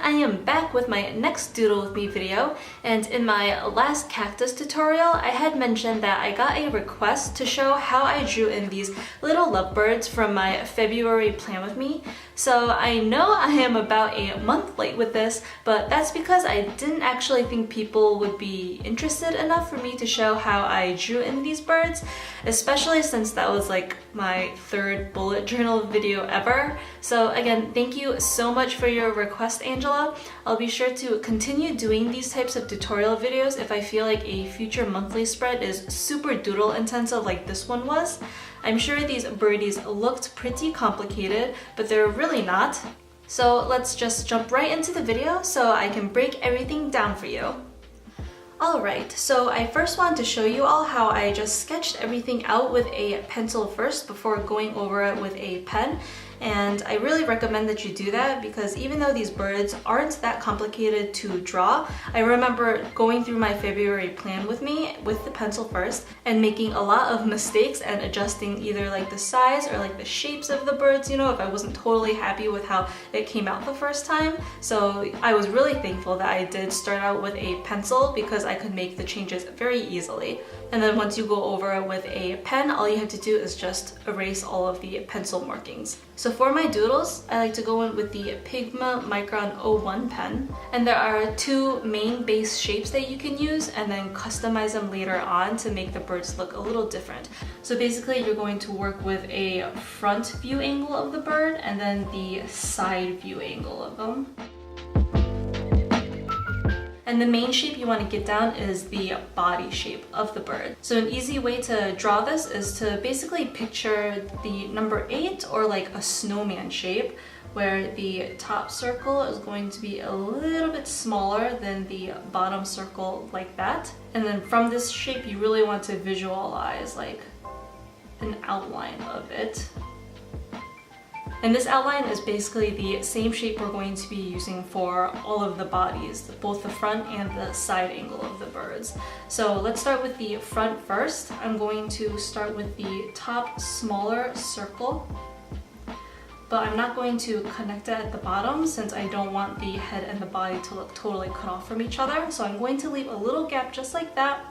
I am back with my next Doodle With Me video, and in my last cactus tutorial I had mentioned that I got a request to show how I drew in these little lovebirds from my February plan with me. So I know I am about a month late with this, but that's because I didn't actually think people would be interested enough for me to show how I drew in these birds, especially since that was like my third bullet journal video ever. So again, thank you so much for your request, Angela. I'll be sure to continue doing these types of tutorial videos if I feel like a future monthly spread is super doodle intensive like this one was. I'm sure these birdies looked pretty complicated, but they're really not. So let's just jump right into the video so I can break everything down for you. Alright, so I first wanted to show you all how I just sketched everything out with a pencil first before going over it with a pen. And I really recommend that you do that because even though these birds aren't that complicated to draw, I remember going through my February plan with me with the pencil first and making a lot of mistakes and adjusting either like the size or like the shapes of the birds, you know, if I wasn't totally happy with how it came out the first time. So I was really thankful that I did start out with a pencil because I could make the changes very easily. And then once you go over it with a pen, all you have to do is just erase all of the pencil markings. So for my doodles, I like to go in with the Pigma Micron 01 pen. And there are two main base shapes that you can use and then customize them later on to make the birds look a little different. So basically you're going to work with a front view angle of the bird and then the side view angle of them. And the main shape you want to get down is the body shape of the bird. So an easy way to draw this is to basically picture the number 8 or like a snowman shape where the top circle is going to be a little bit smaller than the bottom circle like that. And then from this shape you really want to visualize like an outline of it. And this outline is basically the same shape we're going to be using for all of the bodies, both the front and the side angle of the birds. So let's start with the front first. I'm going to start with the top smaller circle, but I'm not going to connect it at the bottom since I don't want the head and the body to look totally cut off from each other. So I'm going to leave a little gap just like that,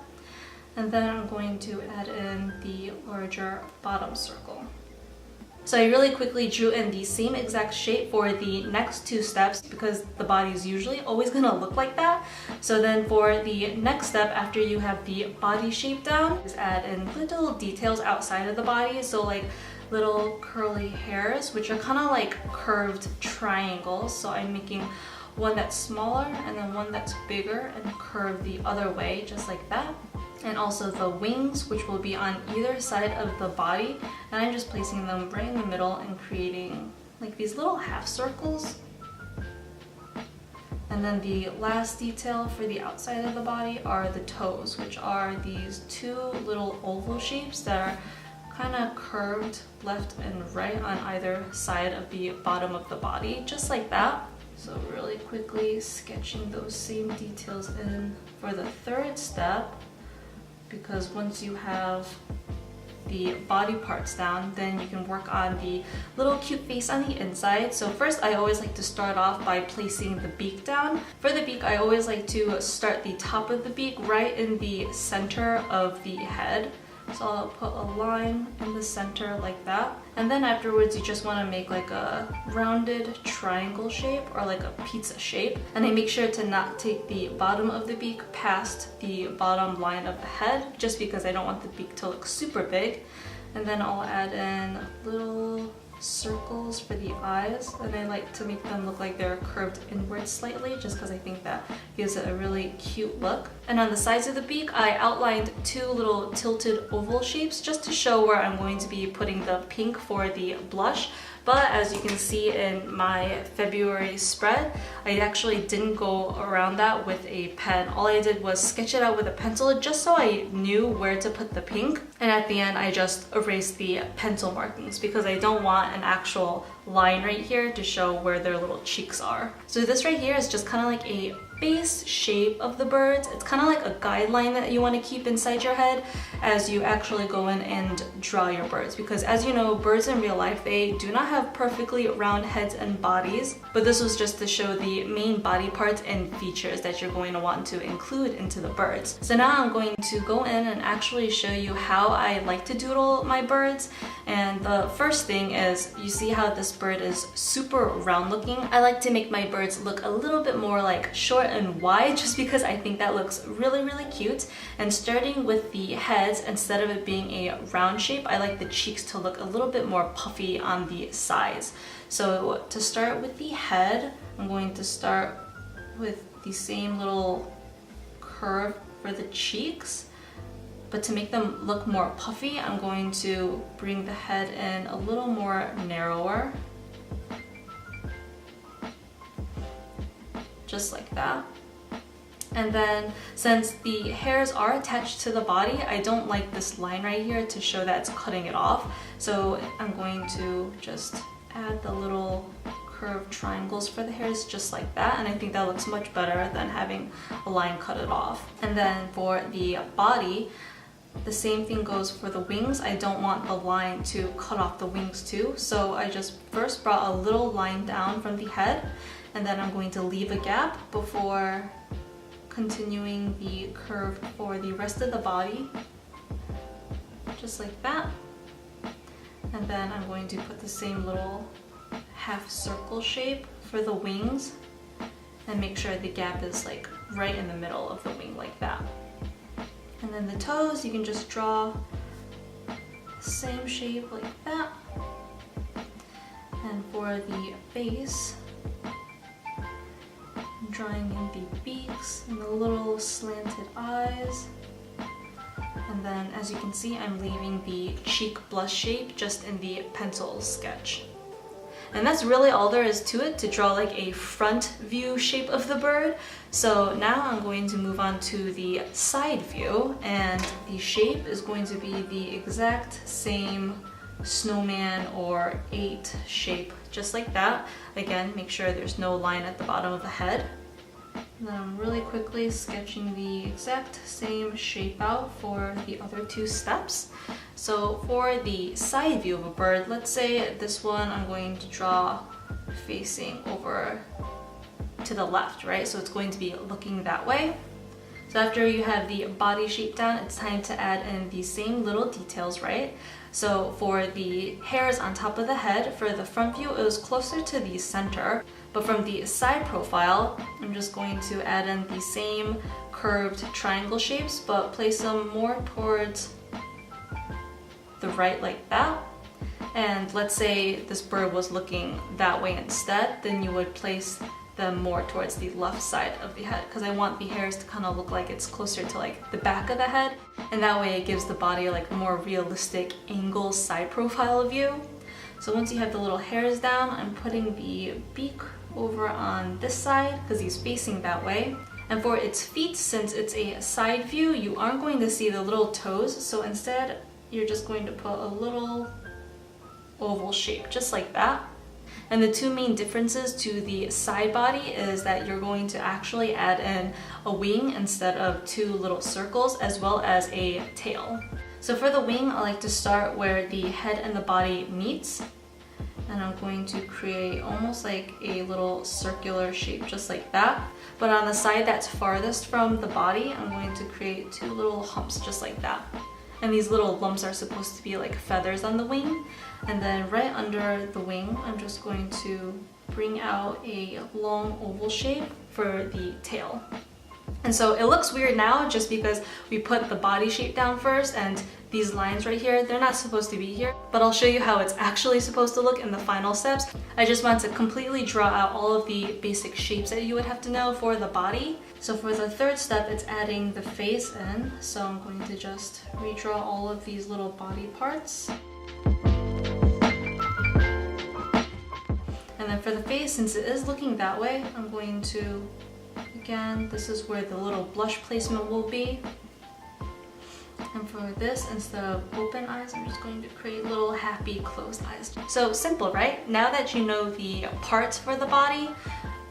and then I'm going to add in the larger bottom circle. So I really quickly drew in the same exact shape for the next two steps because the body is usually always gonna look like that. So then for the next step, after you have the body shape down, is add in little details outside of the body. So like little curly hairs, which are kind of like curved triangles. So I'm making one that's smaller and then one that's bigger and curved the other way, just like that. And also the wings, which will be on either side of the body, and I'm just placing them right in the middle and creating like these little half circles. And then the last detail for the outside of the body are the toes, which are these two little oval shapes that are kind of curved left and right on either side of the bottom of the body, just like that. So really quickly sketching those same details in for the third step. Because once you have the body parts down, then you can work on the little cute face on the inside. So first I always like to start off by placing the beak down. For the beak, I always like to start the top of the beak right in the center of the head. So I'll put a line in the center like that. And then afterwards you just want to make like a rounded triangle shape or like a pizza shape. And I make sure to not take the bottom of the beak past the bottom line of the head just because I don't want the beak to look super big. And then I'll add in little circles for the eyes, and I like to make them look like they're curved inwards slightly just because I think that gives it a really cute look. And on the sides of the beak I outlined two little tilted oval shapes just to show where I'm going to be putting the pink for the blush. But as you can see in my February spread, I actually didn't go around that with a pen. All I did was sketch it out with a pencil just so I knew where to put the pink. And at the end, I just erase the pencil markings because I don't want an actual line right here to show where their little cheeks are. So this right here is just kind of like a base shape of the birds. It's kind of like a guideline that you want to keep inside your head as you actually go in and draw your birds, because as you know, birds in real life, they do not have perfectly round heads and bodies, but this was just to show the main body parts and features that you're going to want to include into the birds. So now I'm going to go in and actually show you how I like to doodle my birds. And the first thing is, you see how this bird is super round looking? I like to make my birds look a little bit more like short and wide, just because I think that looks really, really cute. And starting with the heads, instead of it being a round shape, I like the cheeks to look a little bit more puffy on the sides. So to start with the head, I'm going to start with the same little curve for the cheeks. But to make them look more puffy, I'm going to bring the head in a little more narrower. Just like that. And then since the hairs are attached to the body, I don't like this line right here to show that it's cutting it off. So I'm going to just add the little curved triangles for the hairs just like that, and I think that looks much better than having a line cut it off. And then for the body, the same thing goes for the wings. I don't want the line to cut off the wings too, so I just first brought a little line down from the head, and then I'm going to leave a gap before continuing the curve for the rest of the body, just like that. And then I'm going to put the same little half circle shape for the wings and make sure the gap is like right in the middle of the wing like that. And then the toes, you can just draw the same shape like that. And for the face, I'm drawing in the beaks and the little slanted eyes. And then as you can see, I'm leaving the cheek blush shape just in the pencil sketch. And that's really all there is to it to draw like a front view shape of the bird. So now I'm going to move on to the side view, and the shape is going to be the exact same snowman or 8 shape, just like that. Again, make sure there's no line at the bottom of the head. And then I'm really quickly sketching the exact same shape out for the other 2 steps. So for the side view of a bird, let's say this one I'm going to draw facing over to the left, right? So it's going to be looking that way. So after you have the body shape down, it's time to add in the same little details, right? So for the hairs on top of the head, for the front view, it was closer to the center. But from the side profile, I'm just going to add in the same curved triangle shapes, but place them more towards the right like that. And let's say this bird was looking that way instead, then you would place them more towards the left side of the head, because I want the hairs to kind of look like it's closer to like the back of the head, and that way it gives the body like a more realistic angle side profile view. So once you have the little hairs down, I'm putting the beak over on this side because he's facing that way. And for its feet, since it's a side view, you aren't going to see the little toes, so instead you're just going to put a little oval shape just like that. And the 2 main differences to the side body is that you're going to actually add in a wing instead of 2 little circles, as well as a tail. So for the wing, I like to start where the head and the body meets, and I'm going to create almost like a little circular shape just like that. But on the side that's farthest from the body, I'm going to create 2 little humps just like that. And these little lumps are supposed to be like feathers on the wing. And then right under the wing, I'm just going to bring out a long oval shape for the tail. And so it looks weird now just because we put the body shape down first, and these lines right here, they're not supposed to be here, but I'll show you how it's actually supposed to look in the final steps. I just want to completely draw out all of the basic shapes that you would have to know for the body. So for the 3rd step, it's adding the face in. So I'm going to just redraw all of these little body parts. And then for the face, since it is looking that way, I'm going to, again, this is where the little blush placement will be. And And for this, instead of open eyes, I'm just going to create little happy closed eyes. So simple, right? Now that you know the parts for the body,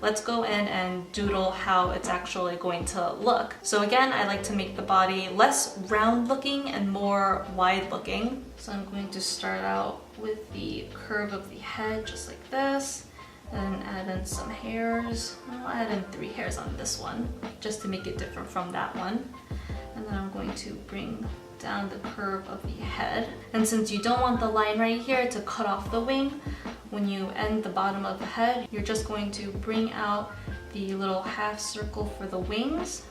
let's go in and doodle how it's actually going to look. So again, I like to make the body less round looking and more wide looking. So I'm going to start out with the curve of the head, just like this, and add in some hairs. I'll add in 3 hairs on this one, just to make it different from that one. And then I'm going to bring down the curve of the head. And since you don't want the line right here to cut off the wing, when you end the bottom of the head, you're just going to bring out the little half circle for the wings,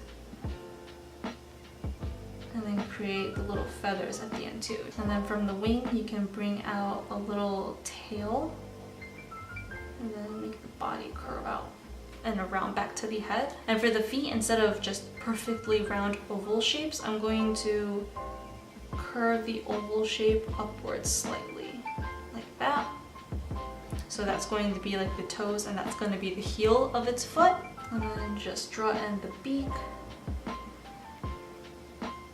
and then create the little feathers at the end too. And then from the wing, you can bring out a little tail, and then make the body curve out and around back to the head. And for the feet, instead of just perfectly round oval shapes, I'm going to curve the oval shape upwards slightly, like that. So that's going to be like the toes, and that's going to be the heel of its foot. And then just draw in the beak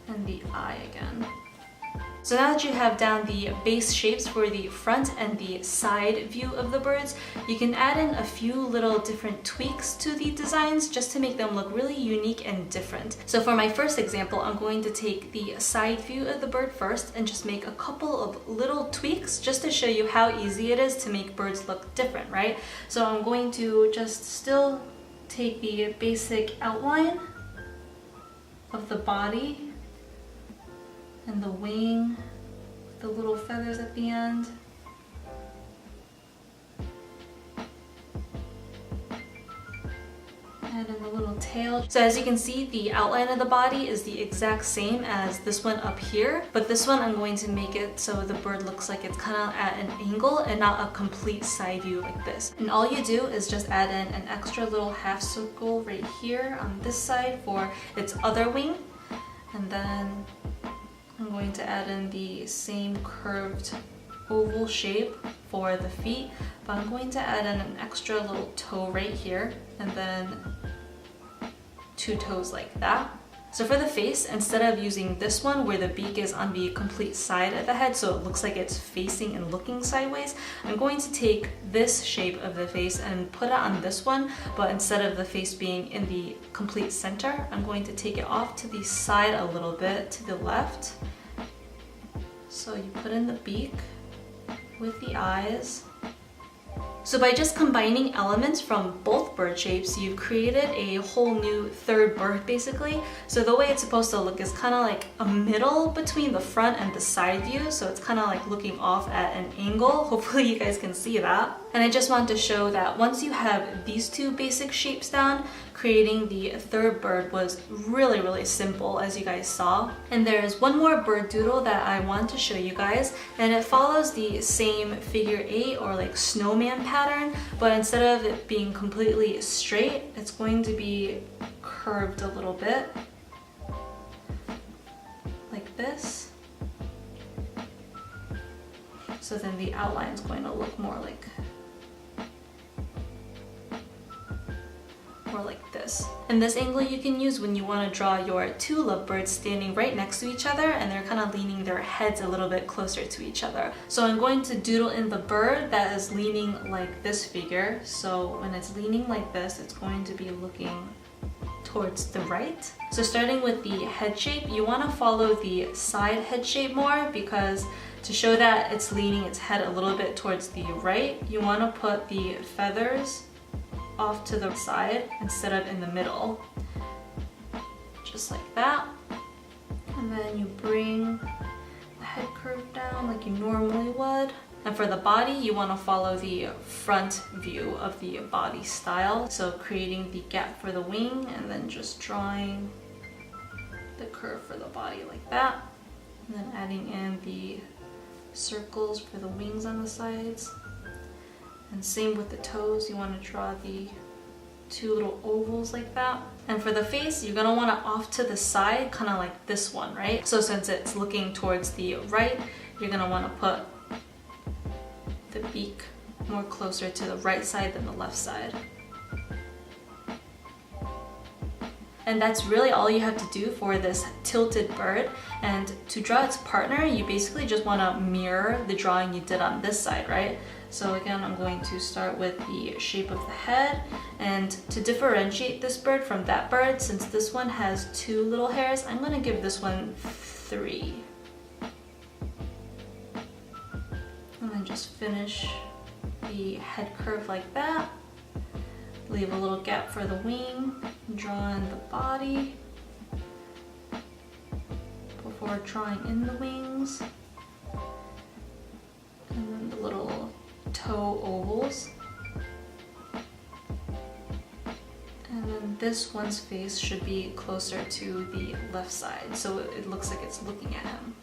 and the eye again. So now that you have down the base shapes for the front and the side view of the birds, you can add in a few little different tweaks to the designs just to make them look really unique and different. So for my first example, I'm going to take the side view of the bird first and just make a couple of little tweaks just to show you how easy it is to make birds look different, right? So I'm going to just still take the basic outline of the body and the wing, the little feathers at the end. Add in the little tail. So as you can see, the outline of the body is the exact same as this one up here, but this one I'm going to make it so the bird looks like it's kind of at an angle and not a complete side view like this. And all you do is just add in an extra little half circle right here on this side for its other wing, and then I'm going to add in the same curved oval shape for the feet, but I'm going to add in an extra little toe right here, and then 2 toes like that. So for the face, instead of using this one where the beak is on the complete side of the head so it looks like it's facing and looking sideways, I'm going to take this shape of the face and put it on this one, but instead of the face being in the complete center, I'm going to take it off to the side a little bit to the left. So you put in the beak with the eyes. So by just combining elements from both bird shapes, you've created a whole new third bird basically. So the way it's supposed to look is kind of like a middle between the front and the side view. So it's kind of like looking off at an angle. Hopefully you guys can see that. And I just want to show that once you have these 2 basic shapes down, creating the third bird was really simple, as you guys saw. And there's one more bird doodle that I want to show you guys, and it follows the same figure 8 or like snowman pattern, but instead of it being completely straight, it's going to be curved a little bit like this. So then the outline is going to look more like this. And this angle you can use when you want to draw your 2 lovebirds standing right next to each other and they're kind of leaning their heads a little bit closer to each other. So I'm going to doodle in the bird that is leaning like this figure. So when it's leaning like this, it's going to be looking towards the right. So starting with the head shape, you want to follow the side head shape more, because to show that it's leaning its head a little bit towards the right, you want to put the feathers off to the side instead of in the middle, just like that. And then you bring the head curve down like you normally would. And for the body, you want to follow the front view of the body style, so creating the gap for the wing and then just drawing the curve for the body like that, and then adding in the circles for the wings on the sides. And same with the toes, you want to draw the 2 little ovals like that. And for the face, you're going to want to off to the side, kind of like this one, right? So since it's looking towards the right, you're going to want to put the beak more closer to the right side than the left side. And that's really all you have to do for this tilted bird. And to draw its partner, you basically just want to mirror the drawing you did on this side, right? So again, I'm going to start with the shape of the head. And to differentiate this bird from that bird, since this one has 2 little hairs, I'm going to give this one 3. And then just finish the head curve like that. Leave a little gap for the wing, draw in the body before drawing in the wings, and then the little toe ovals. And then this one's face should be closer to the left side, so it looks like it's looking at him.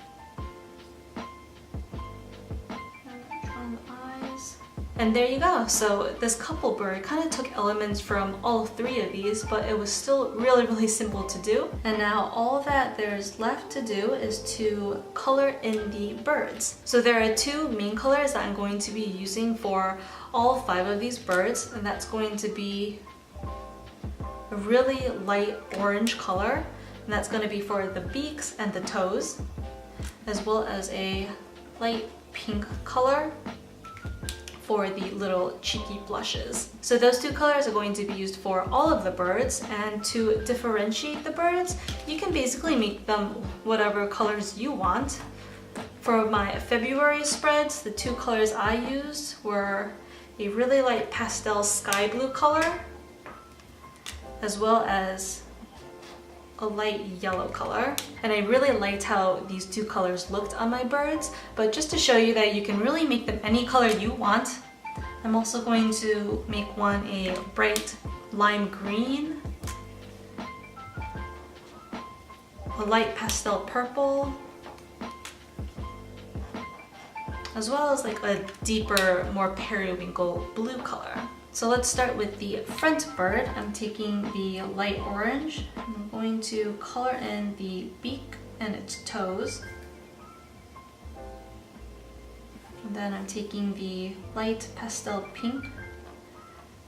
And there you go. So this couple bird kind of took elements from all 3 of these, but it was still really simple to do. And now all that there's left to do is to color in the birds. So there are 2 main colors that I'm going to be using for all 5 of these birds, and that's going to be a really light orange color, and that's going to be for the beaks and the toes, as well as a light pink color for the little cheeky blushes. So those 2 colors are going to be used for all of the birds, and to differentiate the birds, you can basically make them whatever colors you want. For my February spreads, the 2 colors I used were a really light pastel sky blue color, as well as a light yellow color. And I really liked how these 2 colors looked on my birds, but just to show you that you can really make them any color you want, I'm also going to make one a bright lime green, a light pastel purple, as well as like a deeper, more periwinkle blue color. So let's start with the front bird. I'm taking the light orange. I'm going to color in the beak and its toes. And then I'm taking the light pastel pink.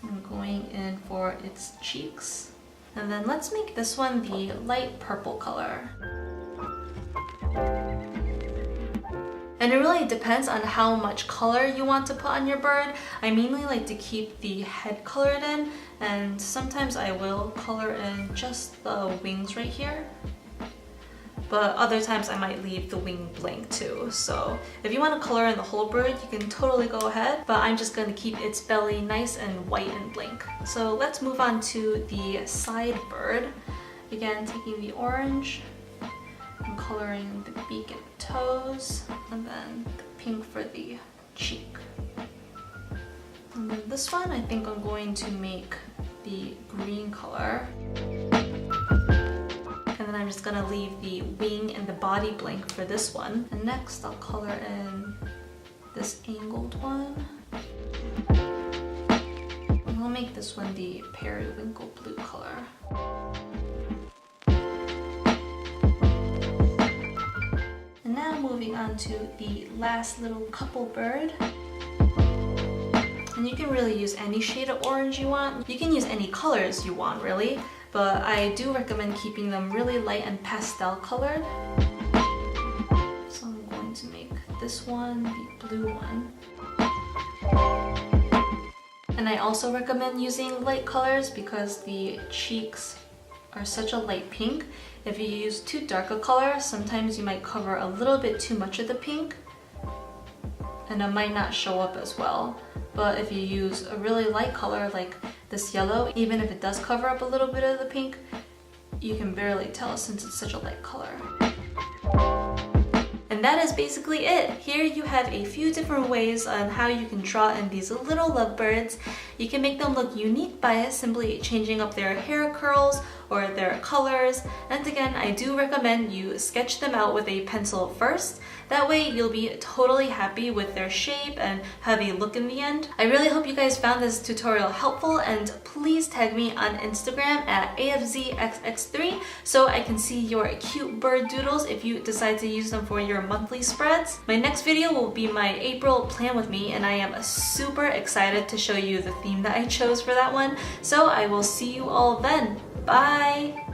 I'm going in for its cheeks. And then let's make this one the light purple color. And it really depends on how much color you want to put on your bird. I mainly like to keep the head colored in, and sometimes I will color in just the wings right here. But other times I might leave the wing blank too. So if you want to color in the whole bird, you can totally go ahead, but I'm just going to keep its belly nice and white and blank. So let's move on to the side bird. Again, taking the orange, I'm coloring the beak and toes, and then the pink for the cheek. And then this one, I think I'm going to make the green color. And then I'm just gonna leave the wing and the body blank for this one. And next, I'll color in this angled one. And I'll make this one the periwinkle blue color. And now moving on to the last little couple bird. And you can really use any shade of orange you want. You can use any colors you want, really. But I do recommend keeping them really light and pastel colored. So I'm going to make this one the blue one. And I also recommend using light colors because the cheeks are such a light pink. If you use too dark a color, sometimes you might cover a little bit too much of the pink and it might not show up as well. But if you use a really light color like this yellow, even if it does cover up a little bit of the pink, you can barely tell since it's such a light color. And that is basically it. Here you have a few different ways on how you can draw in these little lovebirds. You can make them look unique by simply changing up their hair curls or their colors. And again, I do recommend you sketch them out with a pencil first. That way you'll be totally happy with their shape and how they look in the end. I really hope you guys found this tutorial helpful, and please tag me on Instagram at AFZXX3 so I can see your cute bird doodles if you decide to use them for your monthly spreads. My next video will be my April plan with me, and I am super excited to show you the theme that I chose for that one. So I will see you all then. Bye!